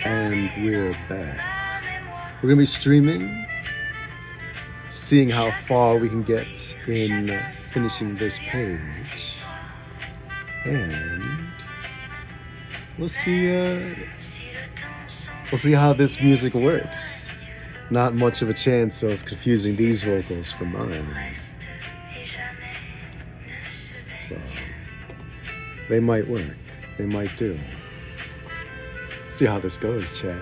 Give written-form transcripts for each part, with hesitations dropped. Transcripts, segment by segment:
And we're back. We're going to be streaming, seeing how far we can get in finishing this page. And we'll see how this music works. Not much of a chance of confusing these vocals for mine. So they might work. They might do. See how this goes, chat.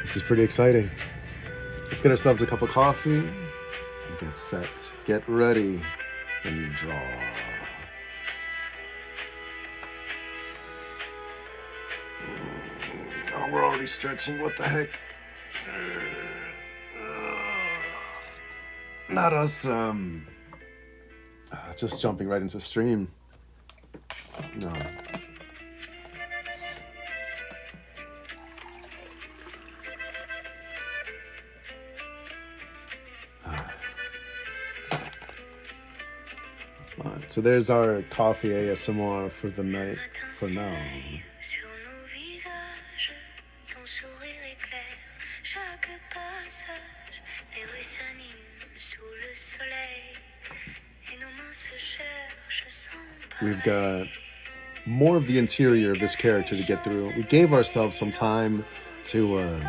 This is pretty exciting. Let's get ourselves a cup of coffee and get set. Get ready and draw. Oh, we're already stretching. What the heck? Not us. Just jumping right into stream. No. Alright, so there's our coffee ASMR for the night, for now. We've got more of the interior of this character to get through. We gave ourselves some time to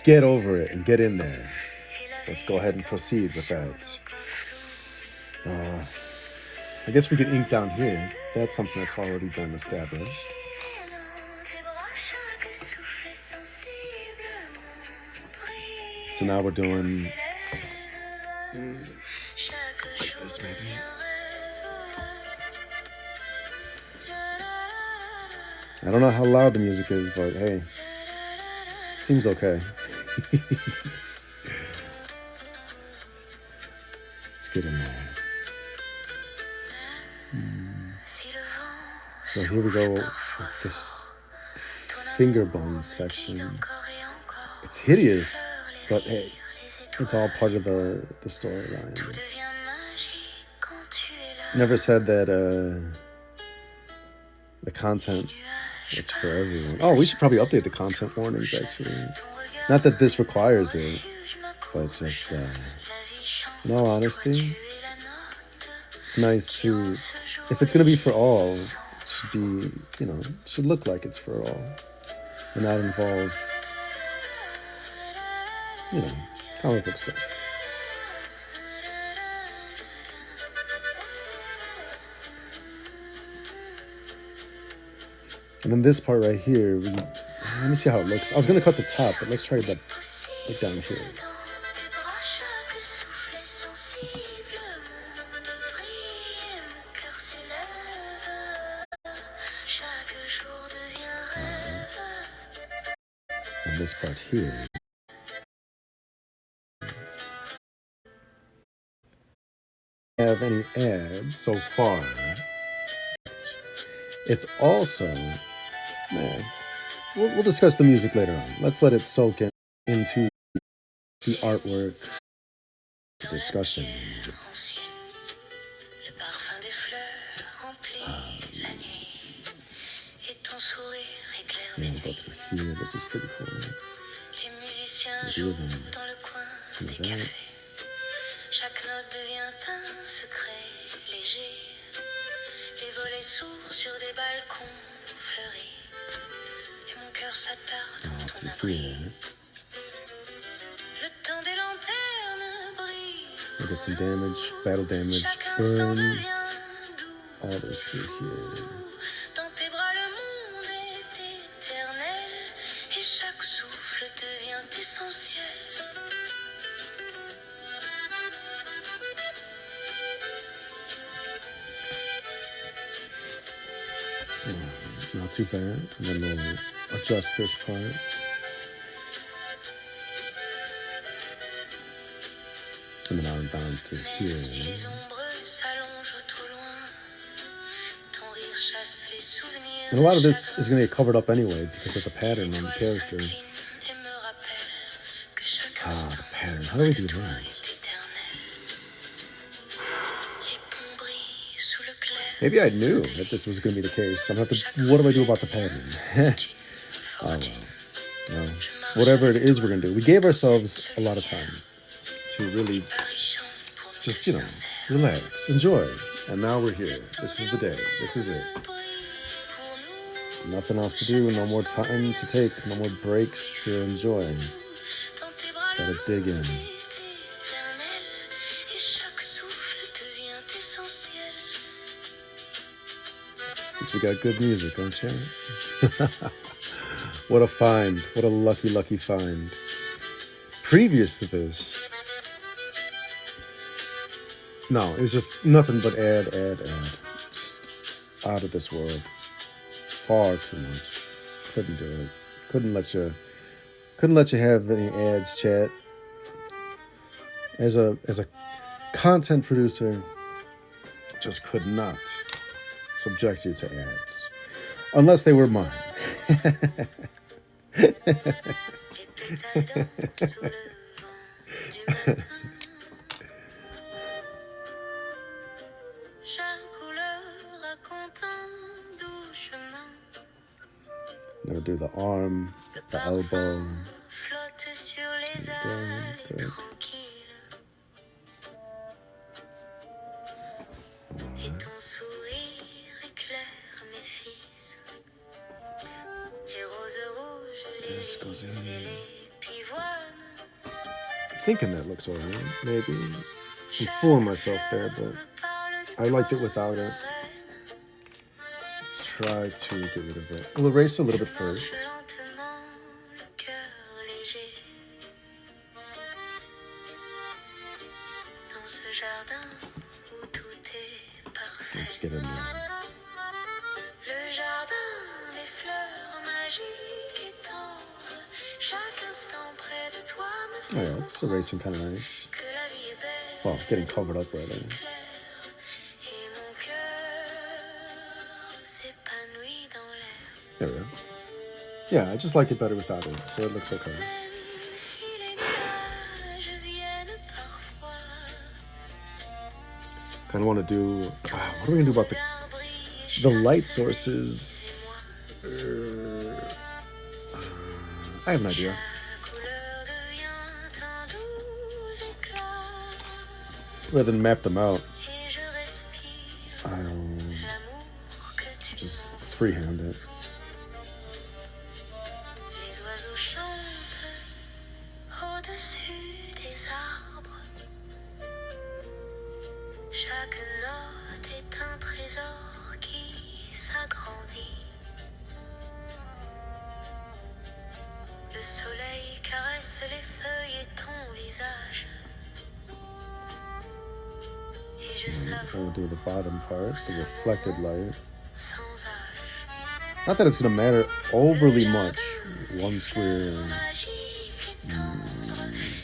get over it and get in there. So let's go ahead and proceed with that. I guess we could ink down here. That's something that's already been established. So now we're doing like this, maybe. I don't know how loud the music is, but hey, it seems okay. Let's get in there. So here we go with this finger bone section. It's hideous, but hey, it's all part of the storyline. Never said that the content was for everyone. Oh, we should probably update the content warnings, actually. Not that this requires it, but just, in all honesty, it's nice to, if it's going to be for all, it should be, it should look like it's for all, and not involve, comic book stuff. And then this part right here, let me see how it looks. I was going to cut the top, but let's try that like down here. And this part here. Have any ads so far. It's also, man, we'll discuss the music later on. Let's let it soak into the artwork discussion. Yeah, go through here. This is pretty cool. Chaque note devient un secret léger. Les volets s'ouvrent sur des balcons fleuris. Et mon cœur s'attarde dans ton abri. Le temps des lanternes brise. We got some damage, battle damage, burn. All this through here. Dans tes bras le monde est éternel. Et chaque souffle devient essentiel. Not too bad. And then we'll adjust this part. And then I'm down through here. And a lot of this is going to get covered up anyway because of the pattern on the character. The pattern. How do we do that? Maybe I knew that this was going to be the case. I'm gonna have to. What do I do about the pattern? Oh, well. No. Whatever it is we're going to do. We gave ourselves a lot of time to really just, relax, enjoy. And now we're here. This is the day. This is it. Nothing else to do. No more time to take. No more breaks to enjoy. Gotta dig in. At least we got good music, don't you? What a find. What a lucky, lucky find. Previous to this, no, it was just nothing but ad. Just out of this world. Far too much. Couldn't do it. Couldn't let you have any ads, chat. As a content producer, just could not subject you to ads. Unless they were mine. Never do the arm, the elbow. Good. Et ton sourire éclaire mes fils. Les roses rouges, les lys et les pivoines. Thinking that looks alright, maybe. I'm fooling myself there, but I liked it without it. Let's try to get rid of it. We'll erase a little bit first. Let's get in there. Le jardin des fleurs magiques et tendres, chaque instant près de toi me fait Oh yeah, it's erasing kind of nice. que la vie est belle. Well, getting covered up rather. Et mon cœur s'épanouit dans l'air. There we go. Yeah, I just like it better without it, so it looks okay. Même si les nuages viennent parfois. Kind of want to do. What are we gonna do about the light sources? I have an idea. Rather than map them out, just freehand it. Les oiseaux chantent au-dessus des arbres. Chaque note est un trésor qui s'agrandit. Le soleil caresse les feuilles et ton visage. Et je I'm savoure gonna do the bottom part, the reflected light. sans âge. Not that it's gonna matter overly much once we're.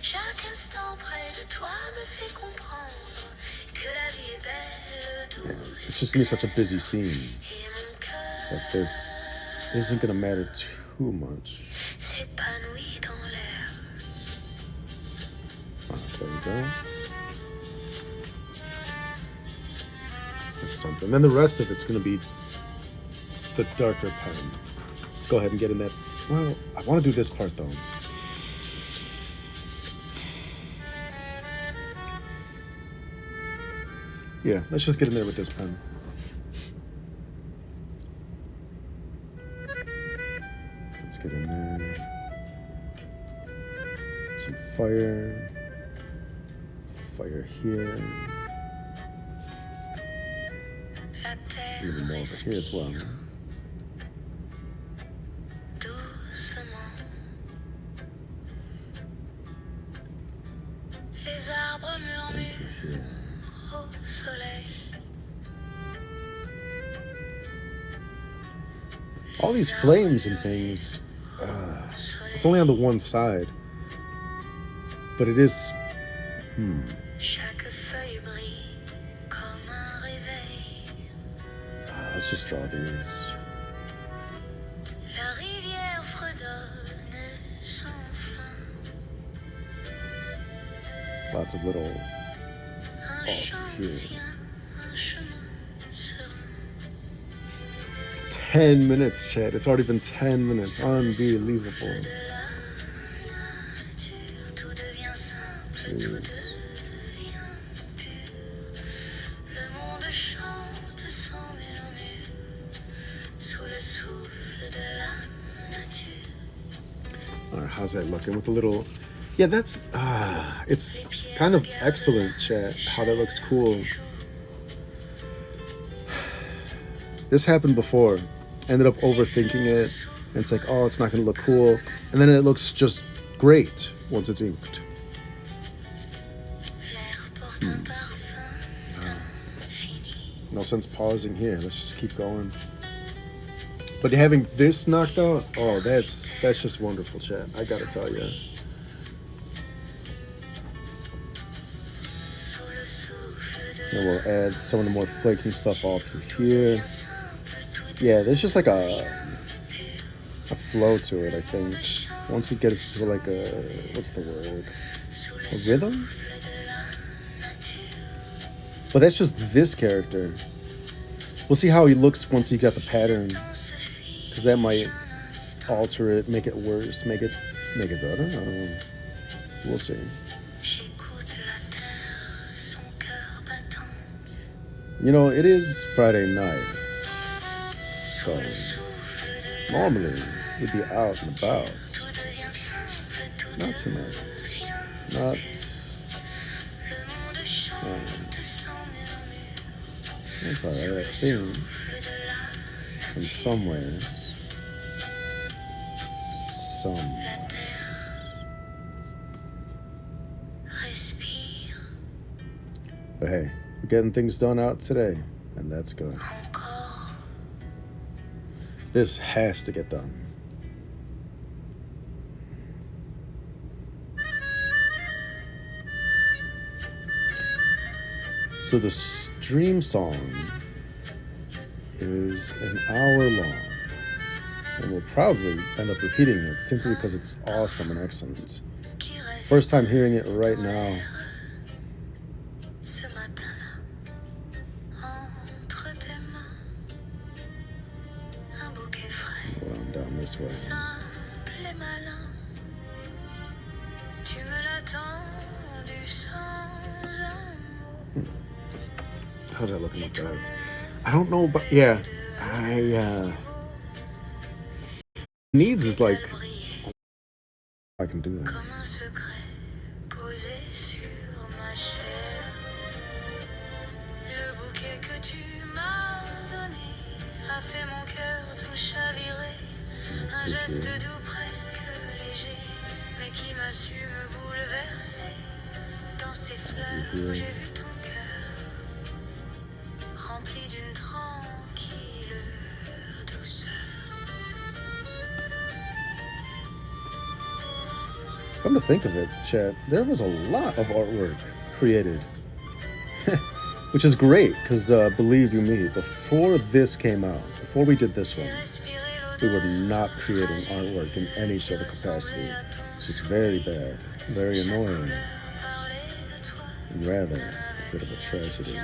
Chaque instant près de toi me fait comprendre que la vie est belle, douce It's just gonna be such a busy scene et mon cœur that this isn't gonna matter too much. s'épanouit dans l'air. There we go. That's something. Then the rest of it's gonna be the darker pen. Let's go ahead and get in that. Well, I want to do this part though. Yeah, let's just get in there with this pen. Let's get in there. Some fire. Fire here. La A terre little more over here as respire well. doucement. Les arbres murmurent Here. au soleil. All these flames and things. It's only on the one side, but it is. Chaque feuille brille comme un réveil. Let's just draw these. La rivière fredonne sans fin. Lots of little. Un Oh, chant here. ancien, un chemin seront 10 minutes, chat. It's already been 10 minutes. Unbelievable. de la nature. Tout devient simple, tout devient pur. Le monde chante sans murmure sous le souffle de la nature. All right, how's that looking with a little? Yeah, that's it's kind of excellent, chat. How that looks cool. This happened before. Ended up overthinking it, and it's like, oh, it's not gonna look cool, and then it looks just great once it's inked. L'air porte un parfum infini. No sense pausing here. Let's just keep going. But having this knocked out, oh, that's just wonderful, chat. I gotta tell you. Sous le souffle de And we'll add some of the more flaking stuff all through here. simple, tout Yeah, there's just like a flow to it, I think. Once you get it to like a, what's the word? sous le A rhythm? souffle de la nature. But that's just this character. We'll see how he looks once he got the pattern, On se fige because that might un instant. alter it, make it worse, make it better. I don't know. We'll see. J'écoute la terre, son cœur battant. You know, it is Friday night, so Sous le souffle de la normally we'd be out and about. tout devient simple, tout Not tonight. devient. Not. Le monde chante sans murmure That's alright. I think souffle de la in nature. some ways, some. La terre respire But hey, we're getting things done out today, and that's good. encore. This has to get done. So the stream song is an hour long, and we'll probably end up repeating it simply because it's awesome and excellent. Qui reste First time hearing it right now. ce matin-là entre tes mains un bouquet frais Well, I'm down this way. simple et malin. Tu me l'as tendu sans un mot. How's that looking like that? I don't know, but yeah, needs is like I can do that. Comme un secret posé sur ma chair. Le bouquet que tu m'as donné a fait mon cœur tout chavirer. Un geste doux presque léger, mais qui m'a su me bouleverser. Dans ces fleurs, j'ai vu ton cœur rempli d'une tranquille douceur. Come to think of it, Chad, there was a lot of artwork created, which is great because believe you me, before this came out, before we did this one, we were not creating artwork in any sort of capacity. It's very bad, very annoying, and rather a bit of a tragedy.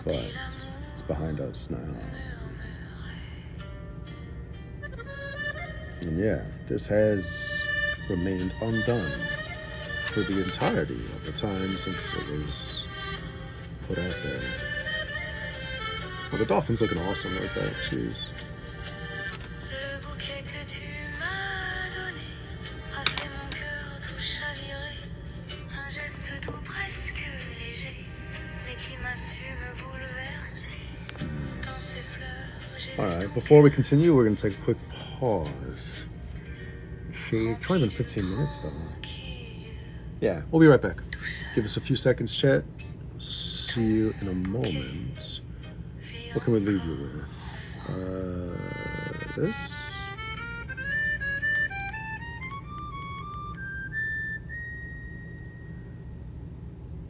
But it's behind us now. And yeah, this has remained undone for the entirety of the time since it was put out there. Well, the dolphin's looking awesome like that. Jeez. Le bouquet que tu m'as donné a fait mon cœur tout chavirer. Un geste doux presque léger, mais qui m'a su me bouleverser. Dans ces fleurs, j'ai vu Alright, ton before we cœur continue, we're going to take a quick pause. It's only been 15 minutes though. qui Yeah, we'll be right back. Give us a few seconds, chat. See you in a moment. What can we leave you with? This?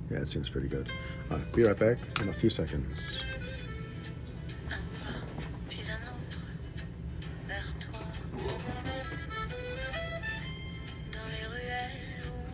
Yeah, it seems pretty good. Alright, be right back in a few seconds. puis un autre vers toi. Dans les ruelles où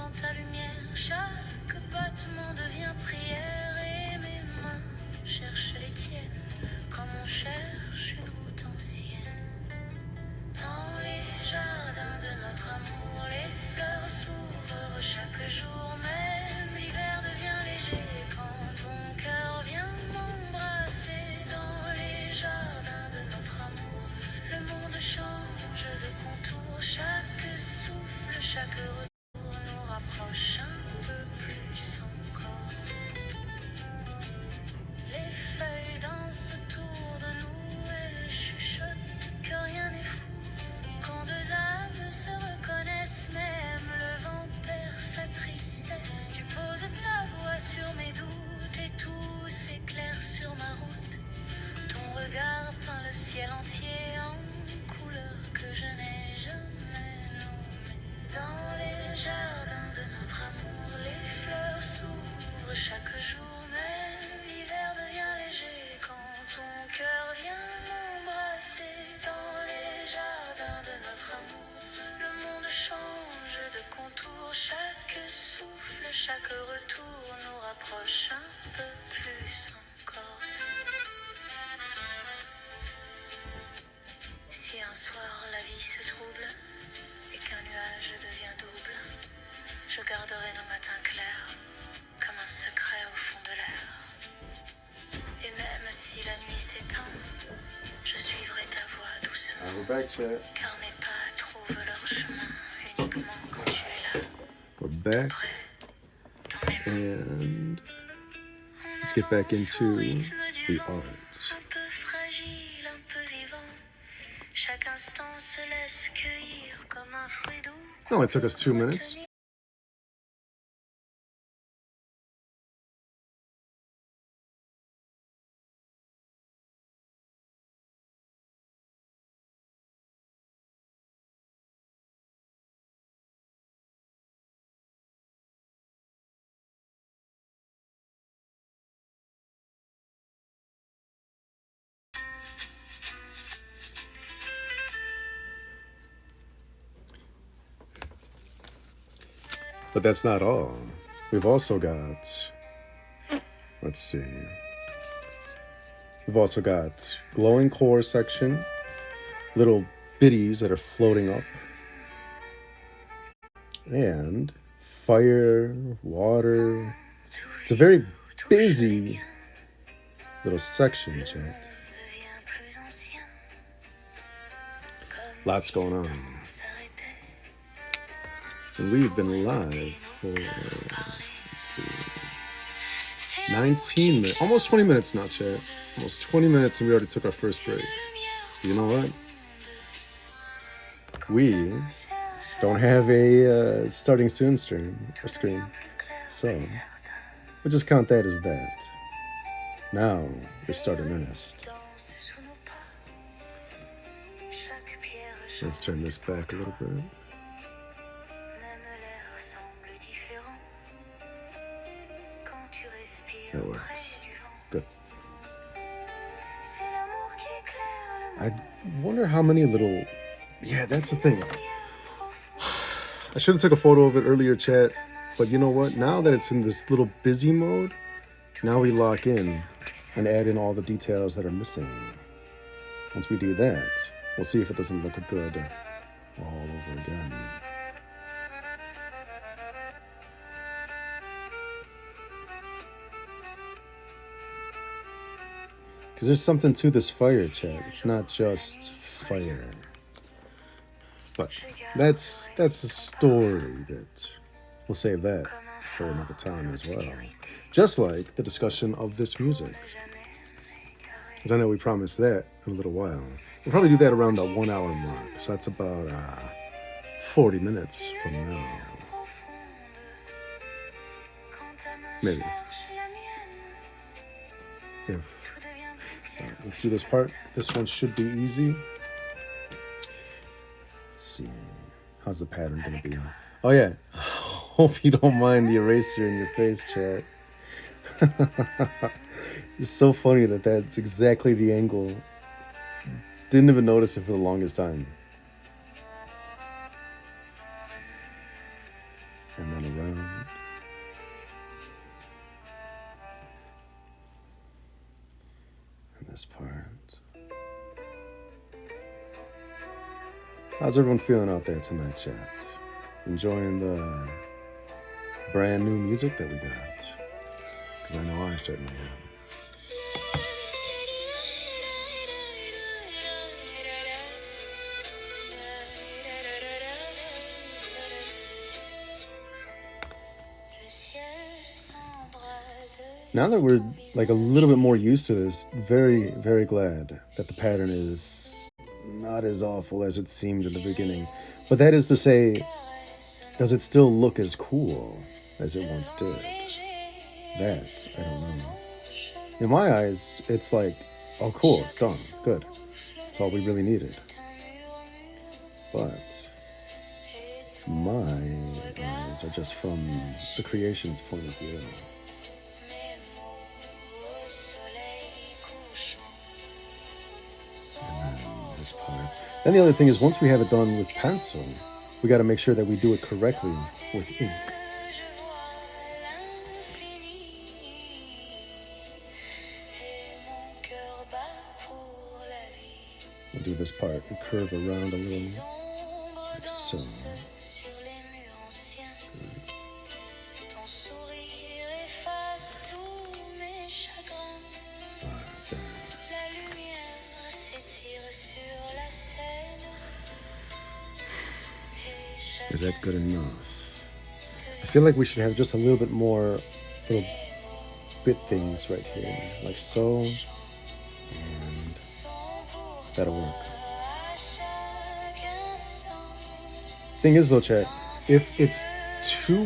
dans ta lumière. Chaque battement devient prière et mes mains cherchent les tiennes comme on cherche une route ancienne. Dans les jardins de notre amour, les fleurs s'ouvrent chaque jour. Même l'hiver devient léger quand ton cœur vient m'embrasser. Dans les jardins de notre amour, le monde change de contour. Chaque souffle, chaque retour nous rapproche un peu plus encore. Les feuilles dansent autour de nous, elles chuchotent que rien n'est fou. Quand deux âmes se reconnaissent, même le vent perd sa tristesse. Tu poses ta voix sur mes doutes et tout s'éclaire sur ma route. Ton regard peint le ciel entier en couleurs que je n'ai jamais nommées. Dans les jardins de notre amour, les fleurs s'ouvrent chaque jour. Même l'hiver devient léger quand ton cœur vient m'embrasser. Dans les jardins de notre amour, le monde change de contour. Chaque souffle, chaque retour nous rapproche un peu plus encore. Si un soir la vie se trouble et qu'un nuage devient double, je garderai nos matins clairs comme un secret au fond de l'air. Et même si la nuit s'étend, je suivrai ta voix doucement, We're back, chat. car mes pas trouvent leur chemin uniquement quand tu es là, We're back. près, dans mes mains. And let's get back into the art. Un peu fragile, un peu vivant. Chaque instant se laisse cueillir comme un fruit doux. It only took us 2 minutes. But that's not all. We've also got, let's see. We've also got glowing core section, little biddies that are floating up, and fire, water. It's a very busy little section, chat. Lots going on. And we've been live for, let's see, 19 minutes, almost 20 minutes now, chat. Almost 20 minutes and we already took our first break. You know what? We don't have a starting soon screen, so we'll just count that as that. Now we start in earnest. Let's turn this back a little bit. That works. Good. I wonder how many little... Yeah, that's the thing. I should have took a photo of it earlier, chat. But you know what? Now that it's in this little busy mode, now we lock in and add in all the details that are missing. Once we do that, we'll see if it doesn't look good all over again. Because there's something to this fire, chat. It's not just fire. But that's a story that we'll save that for another time as well. Just like the discussion of this music. Because I know we promised that in a little while. We'll probably do that around the 1 hour mark. So that's about 40 minutes from now. Maybe. Yeah. Let's do this part. This one should be easy. Let's see. How's the pattern gonna be? Oh yeah. Hope you don't mind the eraser in your face, chat. It's so funny that that's exactly the angle. Didn't even notice it for the longest time. and then around. And this part. How's everyone feeling out there tonight, chat? Enjoying the brand new music that we got? Because I know I certainly am. Now that we're like a little bit more used to this, very, very glad that the pattern is not as awful as it seemed in the beginning. But that is to say, does it still look as cool as it once did? That, I don't know. In my eyes, it's like, oh cool, it's done, good. That's all we really needed. But my eyes are just from the creation's point of view. Then the other thing is, once we have it done with pencil, we got to make sure that we do it correctly with ink. We'll do this part and curve around a little, like so. Is that good enough? I feel like we should have just a little bit more little bit things right here, like so, and that'll work. Thing is though, chat, if it's too,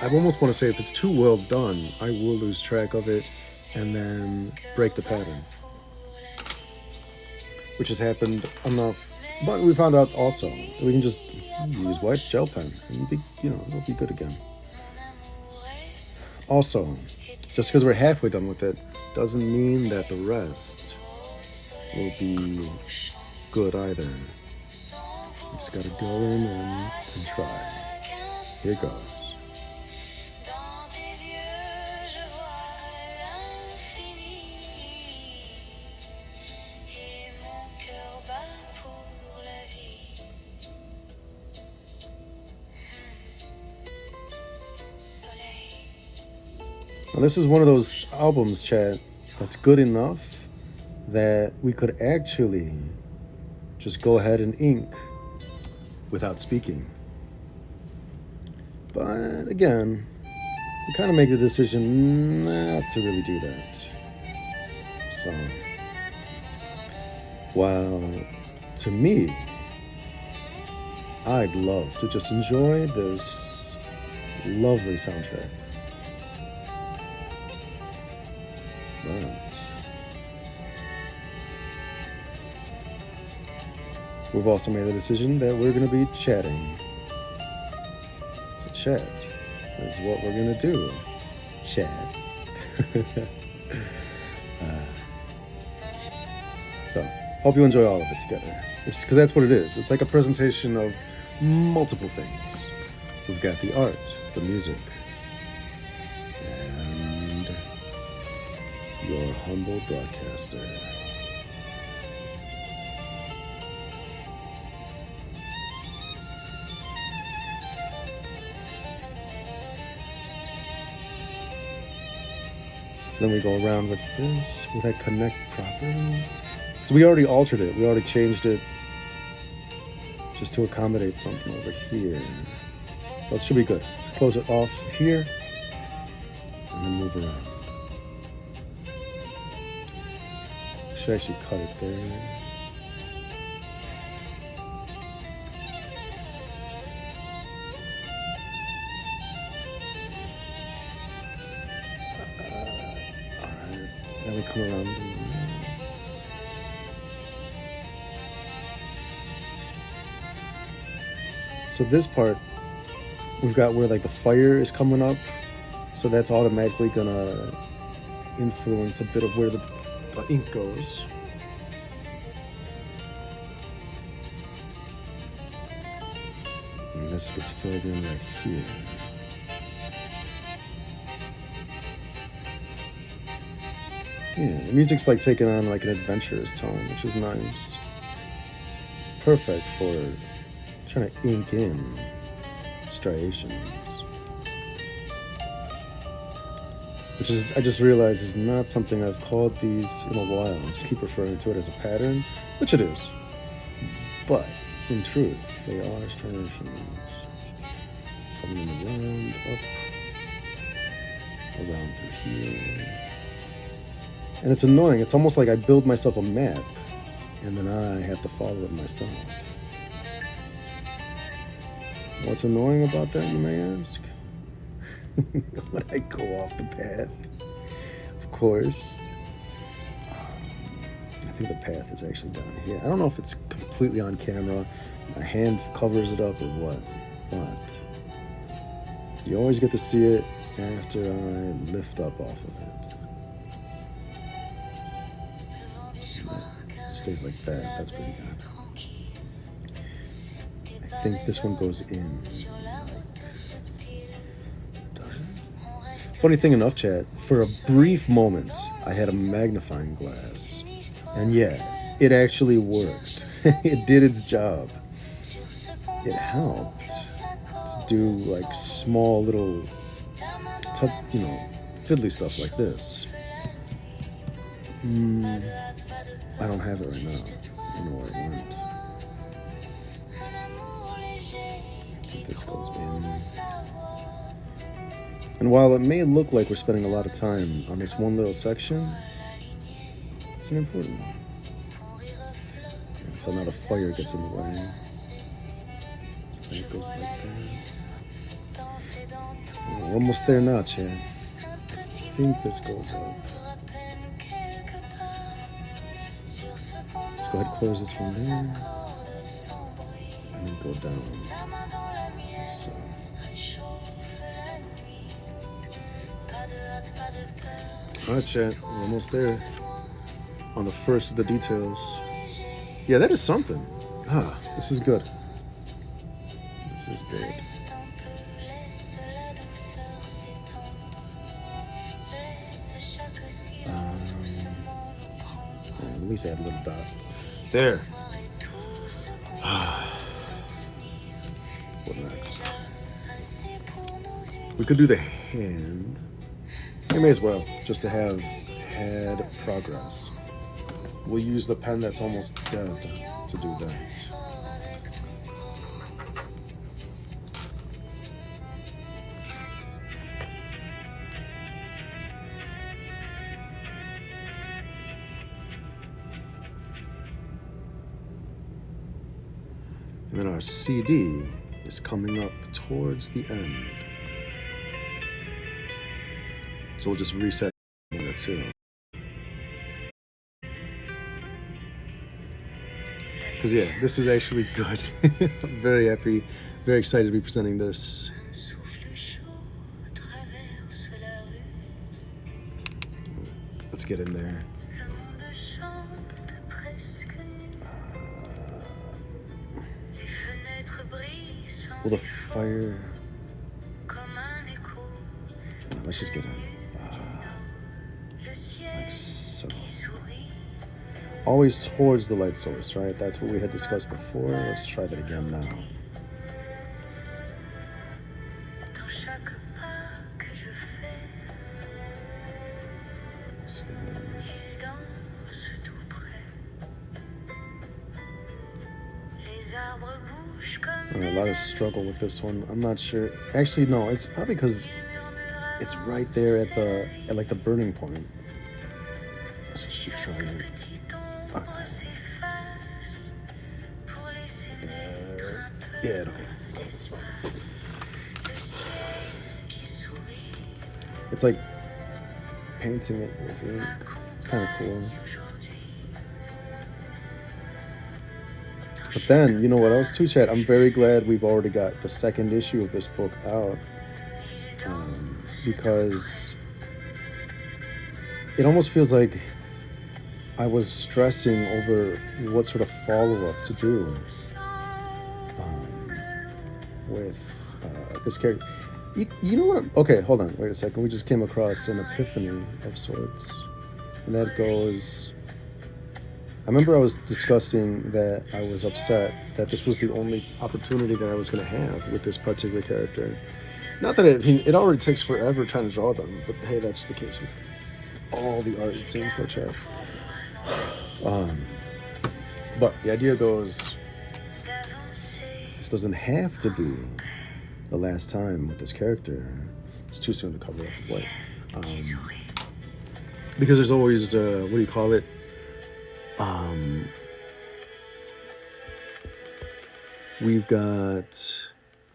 I almost want to say if it's too well done, I will lose track of it and then break the pattern, which has happened enough. But we found out also we can just use white gel pen and it'll be good again. Also, just because we're halfway done with it doesn't mean that the rest will be good either. You just gotta go in and try. Here goes. Now, this is one of those albums, chat, that's good enough that we could actually just go ahead and ink without speaking. But again, we kind of make the decision not to really do that. So, while to me, I'd love to just enjoy this lovely soundtrack. But we've also made the decision that we're going to be chatting. So chat is what we're going to do. Chat. So, hope you enjoy all of it together. Because that's what it is. It's like a presentation of multiple things. We've got the art, the music, and your humble broadcaster. So then we go around with this. Will that connect properly? So we already altered it. We already changed it just to accommodate something over here. So it should be good. Close it off here and then move around. Should actually cut it there. Alright, then we come around. So this part, we've got where like the fire is coming up. So that's automatically gonna influence a bit of where the ink goes. And this gets filled in right here. Yeah, the music's like taking on like an adventurous tone, which is nice. Perfect for trying to ink in striations. Which is, I just realized, is not something I've called these in a while. I just keep referring to it as a pattern, which it is. But in truth, they are striations. Coming around, up, around through here. And it's annoying. It's almost like I build myself a map, and then I have to follow it myself. What's annoying about that, you may ask? When I go off the path, of course. I think the path is actually down here. I don't know if it's completely on camera. My hand covers it up or what, but you always get to see it after I lift up off of it. It stays like that. That's pretty good. I think this one goes in. Funny thing enough, chat, for a brief moment, I had a magnifying glass. And yeah, it actually worked. It did its job. It helped to do like small little, fiddly stuff like this. I don't have it right now. I don't know where it went. This goes in. And while it may look like we're spending a lot of time on this one little section, it's an important one. So now the fire gets in the way. So it goes like that. We're almost there now, Chad. I think this goes up. Let's go ahead and close this one there. And then go down. So. Alright, chat, we're almost there on the first of the details. Yeah, that is something. This is good. This is good. At least add a little dot. There. What next? We could do the hand. You may as well, just to have had progress. We'll use the pen that's almost dead to do that. And then our CD is coming up towards the end. So we'll just reset one or two. Because yeah, this is actually good. I'm very happy, very excited to be presenting this. Let's get in there. Will the fire... Let's just get in. Like so. Always towards the light source, right? That's what we had discussed before. Let's try that again now. A lot of struggle with this one. I'm not sure. Actually, no. It's probably because it's right there at like the burning point. Let's just keep trying it. Okay. Yeah, okay. It's like painting it with ink. It's kind of cool. But then, you know what else too, chat? I'm very glad we've already got the second issue of this book out. Because it almost feels like I was stressing over what sort of follow-up to do. with this character. You know what? Okay, hold on. Wait a second. We just came across an epiphany of sorts. And that goes... I remember I was discussing that I was upset that this was the only opportunity that I was going to have with this particular character. Not that it already takes forever trying to draw them, but hey, that's the case with all the art it seems like that. But the idea goes, this doesn't have to be the last time with this character. It's too soon to cover up what. Because there's always, what do you call it? We've got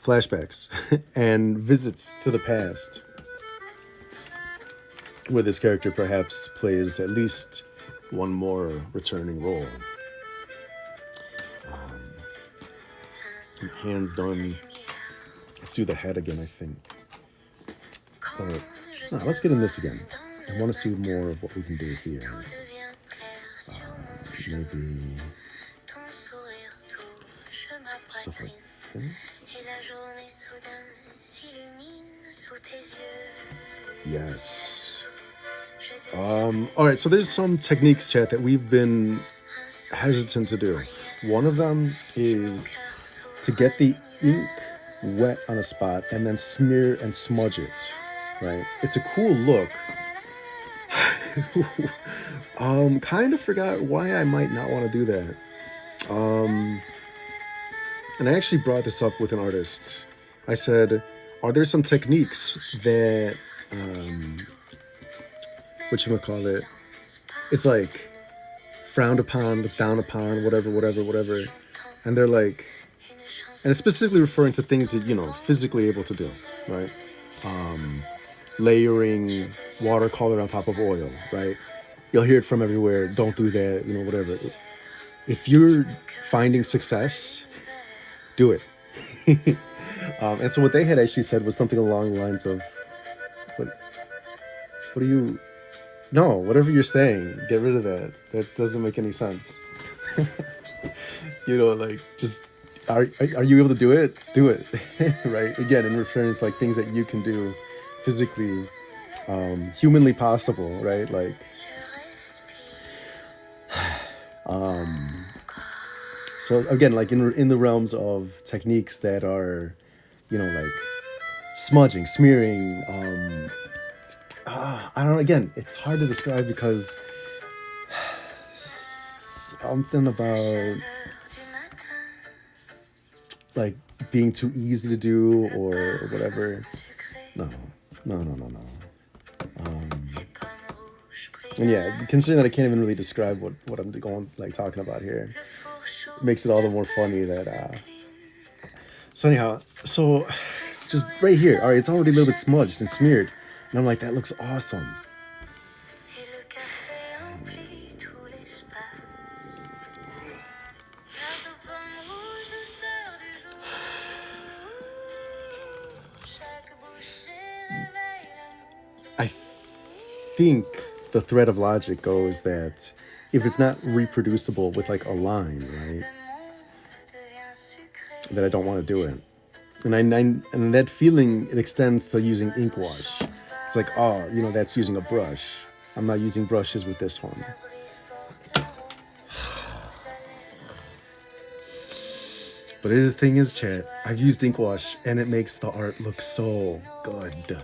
flashbacks and visits to the past where this character perhaps plays at least one more returning role. Hands done. Let's do the head again, I think. But no, let's get in this again. I want to see more of what we can do here. Maybe stuff like this. Yes. All right, so there's some techniques, chat, that we've been hesitant to do. One of them is to get the ink wet on a spot and then smear and smudge it, right? It's a cool look. Kind of forgot why I might not want to do that. And I actually brought this up with an artist. I said, are there some techniques that, whatchamacallit, it's like frowned upon, looked down upon, whatever. And they're like, and it's specifically referring to things that, you know, physically able to do, right? Layering watercolor on top of oil, right? You'll hear it from everywhere. Don't do that, you know, whatever. If you're finding success, do it. And so what they had actually said was something along the lines of, what are you, no, whatever you're saying, get rid of that. That doesn't make any sense. You know, like, just, are you able to do it? Do it, right? Again, in reference, like, things that you can do physically, humanly possible, right? Like, so again, like in the realms of techniques that are, you know, like smudging, smearing, I don't know, again, it's hard to describe because something about like being too easy to do or whatever. No. And yeah, considering that I can't even really describe what I'm talking about here, it makes it all the more funny that, so anyhow, so just right here, all right, it's already a little bit smudged and smeared, and I'm like, that looks awesome. I think the thread of logic goes that if it's not reproducible with like a line, right, that I don't want to do it. And that feeling, it extends to using ink wash. It's like, oh, you know, that's using a brush. I'm not using brushes with this one. But the thing is, chat, I've used ink wash and it makes the art look so good.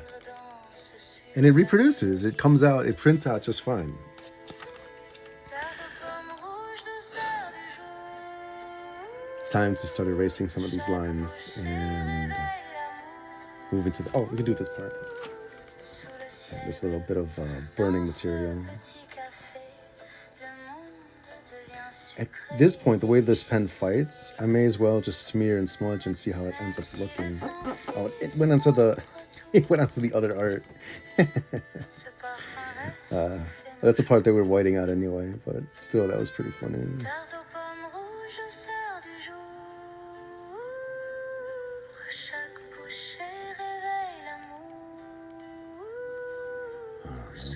And it reproduces, it comes out, it prints out just fine. It's time to start erasing some of these lines and move into the, oh, we can do this part. This little bit of burning material. At this point, the way this pen fights, I may as well just smear and smudge and see how it ends up looking. Oh, it went onto the other art. That's a part that we're whiting out anyway, but still, that was pretty funny.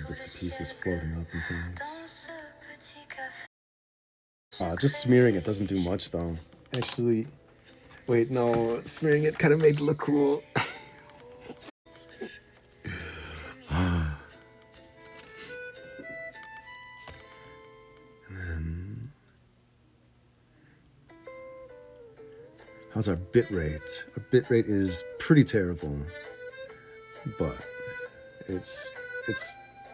Bits of pieces floating up and things. Just smearing it doesn't do much though. Actually, Wait, no, smearing it kind of made it look cool. How's our bit rate? Our bit rate is pretty terrible, but it's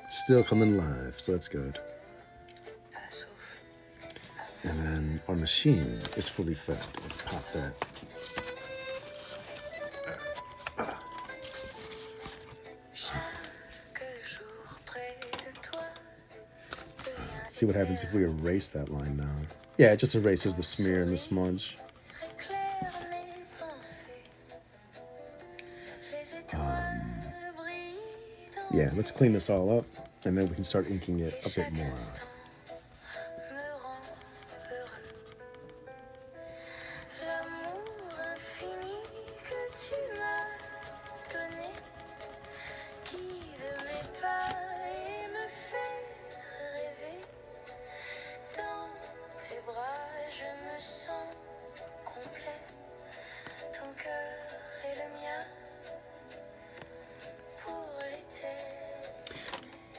still coming live, so that's good. And then our machine is fully fed. Let's pop that. See what happens if we erase that line now. Yeah, it just erases the smear and the smudge. Yeah, let's clean this all up, and then we can start inking it a bit more.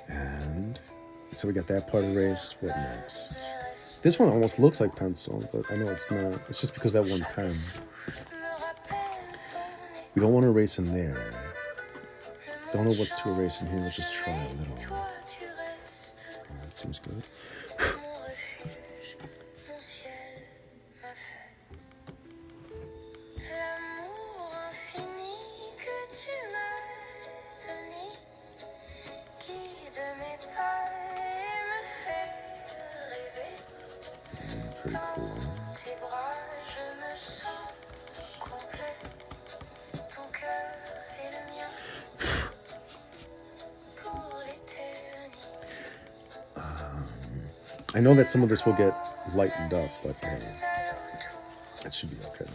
And so we got that part erased. What next? This one almost looks like pencil, but I know it's not. It's just because that one pen. We don't want to erase in there. Don't know what's to erase in here. Let's just try a little. Oh, that seems good. Pretty cool. I know that some of this will get lightened up, but that should be okay.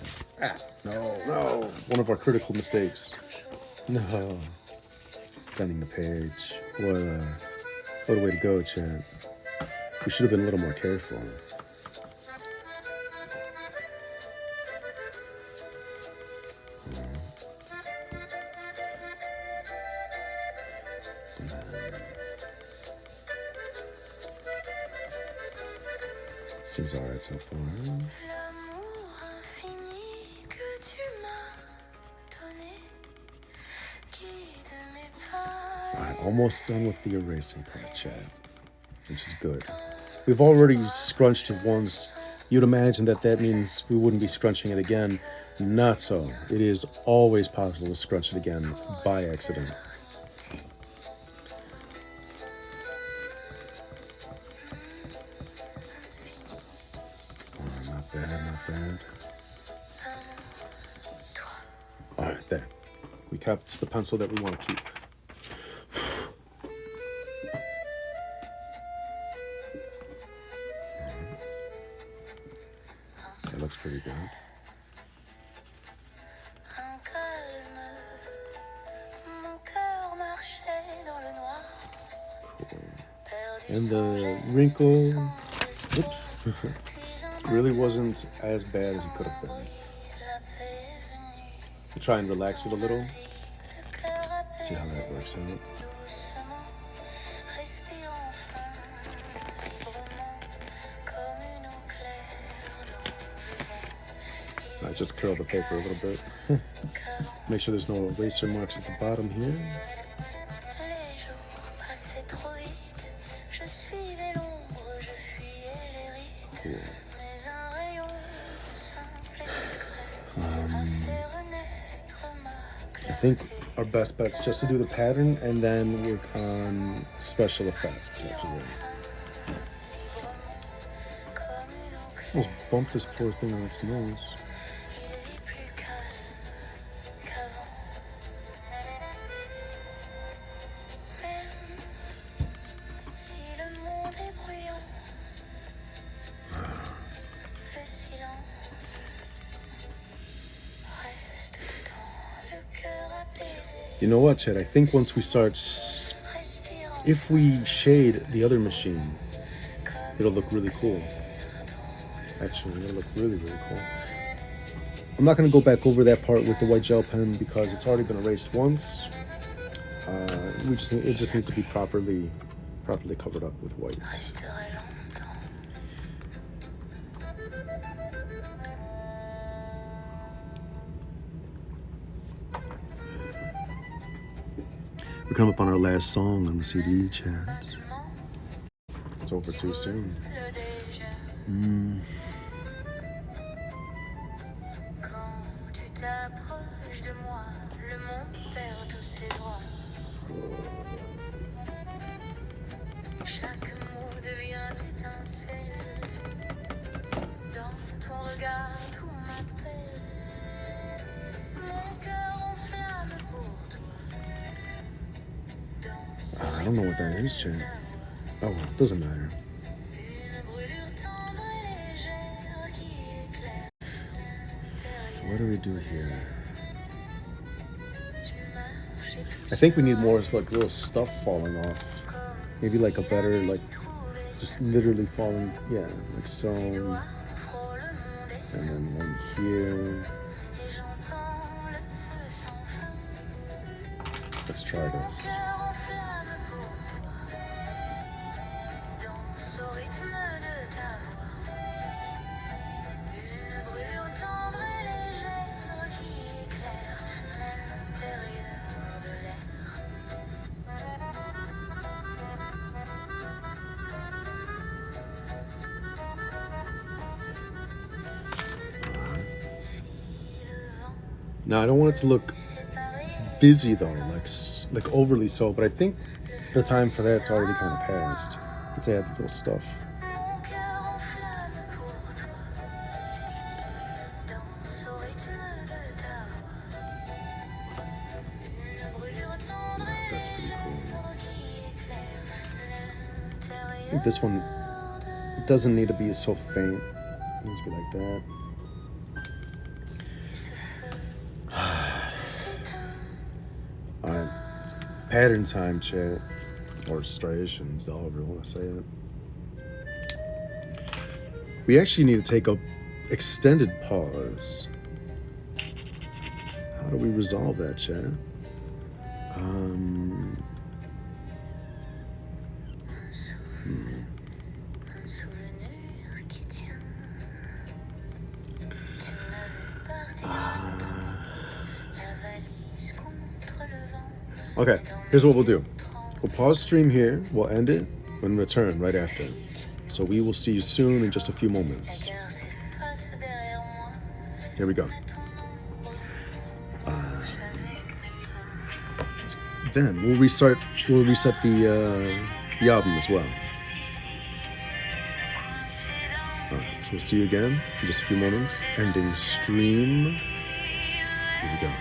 No. One of our critical mistakes. No. Bending the page. What a way to go, Chad. We should have been a little more careful. Seems alright so far. Alright, almost done with the erasing part, Chad, which is good. We've already scrunched it once. You'd imagine that means we wouldn't be scrunching it again. Not so. It is always possible to scrunch it again by accident. Not bad. Alright, there. We kept the pencil that we want to keep. That looks pretty good. Cool. And the wrinkle, really wasn't as bad as it could have been. We'll try and relax it a little. See how that works out. I just curl the paper a little bit. Make sure there's no eraser marks at the bottom here. Cool. I think our best bet's just to do the pattern and then work on special effects after that. Almost bumped this poor thing on its nose. You know what, Chad? I think once we start, if we shade the other machine, it'll look really cool. Actually, it'll look really, really cool. I'm not going to go back over that part with the white gel pen because it's already been erased once. It just needs to be properly covered up with white. Resterai longtemps. We're coming up on our last song on the CD, chat. Tu mens, It's over too soon. le déjà. Quand tu t'approches de moi, le monde perd tous ses droits. Chaque mot devient étincelle. Dans ton regard, tout m'appelle. Mon cœur en flamme pour toi. I don't know what that is, chat. Oh well, doesn't matter. Une brûlure tendre et légère qui éclaire l'intérieur. What do we do here? Tu marches et tout I think we need more like little stuff falling off. comme Maybe like a better like trouvé just literally falling. Yeah, like so. And doigt frôle mon destin then one here. et j'entends le feu sans fin. Let's try Mon this. cœur en flamme pour toi. Danse au rythme de ta voix. Une brûlure tendre et légère qui éclaire l'intérieur de l'air. Si le vent Now I don't want it to look séparé busy though, like overly so. But I think the time for that's already kind of passed. Let's add little stuff. mon cœur en flamme pour toi. Danse au rythme de ta voix. Une brûlure tendre et That's pretty cool. légère qui éclaire I l'intérieur think this one de it doesn't need to be so faint. It needs to be like that. ce feu ne s'éteint. Alright. It's pattern time, chat. Or striations, however you want to say it. We actually need to take a extended pause. How do we resolve that, chat? Un souvenir qui tient. Tu m'avais parti la valise contre le vent. Okay, here's what we'll do. We'll pause stream here, we'll end it, and return right after. So we will see you soon in just a few moments. Cœur s'efface derrière moi. Here we go. Ton nom, marche avec moi. Then we'll reset the album as well. Ici, coincé dans Alright, so we'll see you again in just a few moments. Ending stream. Here we go.